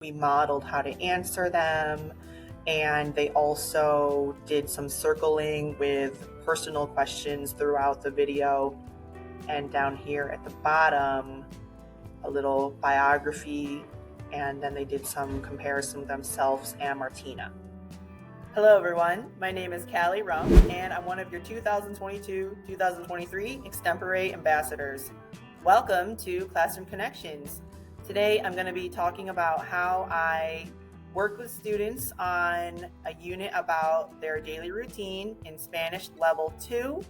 We modeled how to answer them, and they also did some circling with personal questions throughout the video. And down here at the bottom, a little biography, and then they did some comparison with themselves and Martina. Hello everyone, my name is Kalee Rump, and I'm one of your 2022-2023 Extempore Ambassadors. Welcome to Classroom Connections. Today I'm going to be talking about how I work with students on a unit about their daily routine in Spanish Level 2.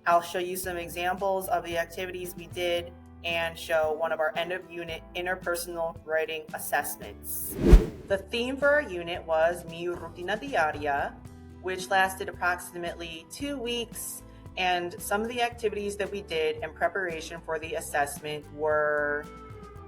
I'll show you some examples of the activities we did and show one of our end of unit interpersonal writing assessments. The theme for our unit was Mi Rutina Diaria, which lasted approximately 2 weeks, and some of the activities that we did in preparation for the assessment were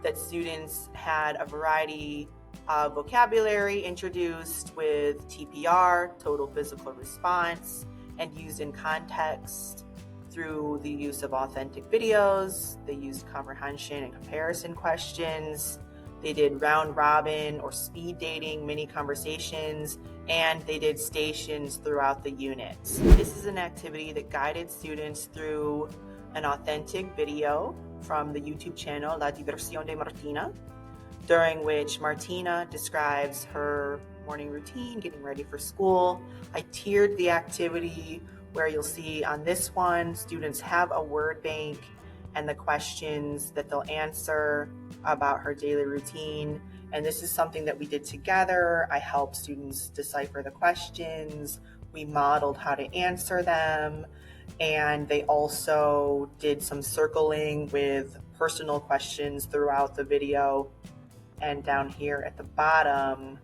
that students had a variety of vocabulary introduced with TPR, total physical response, and used in context through the use of authentic videos. They used comprehension and comparison questions. They did round robin or speed dating mini conversations, and they did stations throughout the unit. This is an activity that guided students through an authentic video from the YouTube channel La Diversión de Martina, during which Martina describes her morning routine, getting ready for school. I tiered the activity where you'll see on this one, students have a word bank and the questions that they'll answer about her daily routine. And this is something that we did together. I helped students decipher the questions. We modeled how to answer them. And they also did some circling with personal questions throughout the video. And down here at the bottom,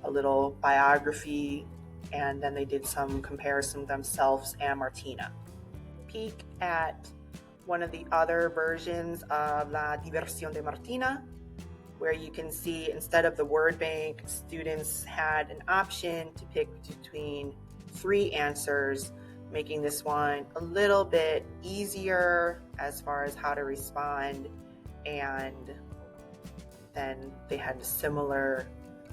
a little biography, and then they did some comparison with themselves and Martina. Peek at one of the other versions of La Diversión de Martina, where you can see instead of the word bank, students had an option to pick between 3 answers, making this one a little bit easier as far as how to respond, and then they had a similar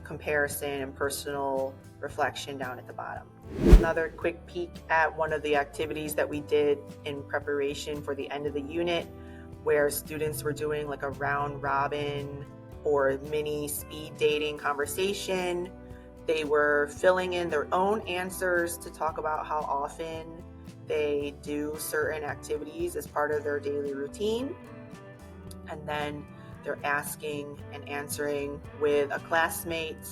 comparison and personal reflection down at the bottom. Another quick peek at one of the activities that we did in preparation for the end of the unit, where students were doing like a round robin or mini speed dating conversation. They were filling in their own answers to talk about how often they do certain activities as part of their daily routine. And then they're asking and answering with a classmate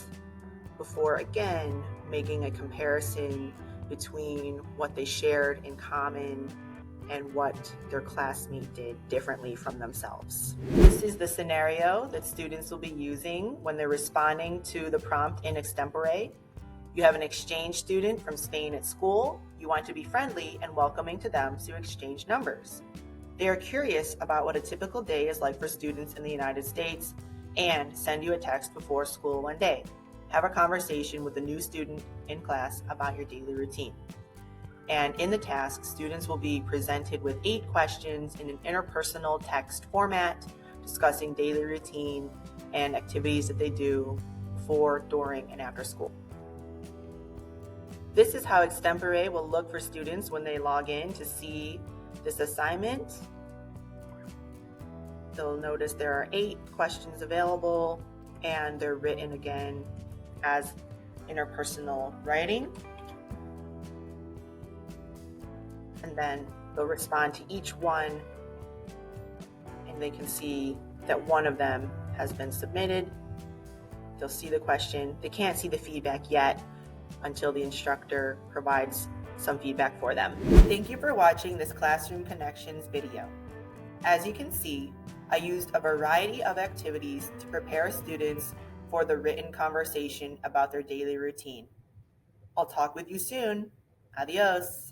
before, again, making a comparison between what they shared in common and what their classmate did differently from themselves. This is the scenario that students will be using when they're responding to the prompt in Extempore. You have an exchange student from Spain at school. You want to be friendly and welcoming to them to exchange numbers. They are curious about what a typical day is like for students in the United States and send you a text before school one day. Have a conversation with a new student in class about your daily routine. And in the task, students will be presented with 8 questions in an interpersonal text format discussing daily routine and activities that they do before, during, and after school. This is how Extempore will look for students when they log in to see this assignment. They'll notice there are 8 questions available, and they're written again as interpersonal writing. And then they'll respond to each one, and they can see that one of them has been submitted. They'll see the question. They can't see the feedback yet until the instructor provides some feedback for them. Thank you for watching this Classroom Connections video. As you can see, I used a variety of activities to prepare students for the written conversation about their daily routine. I'll talk with you soon. Adios.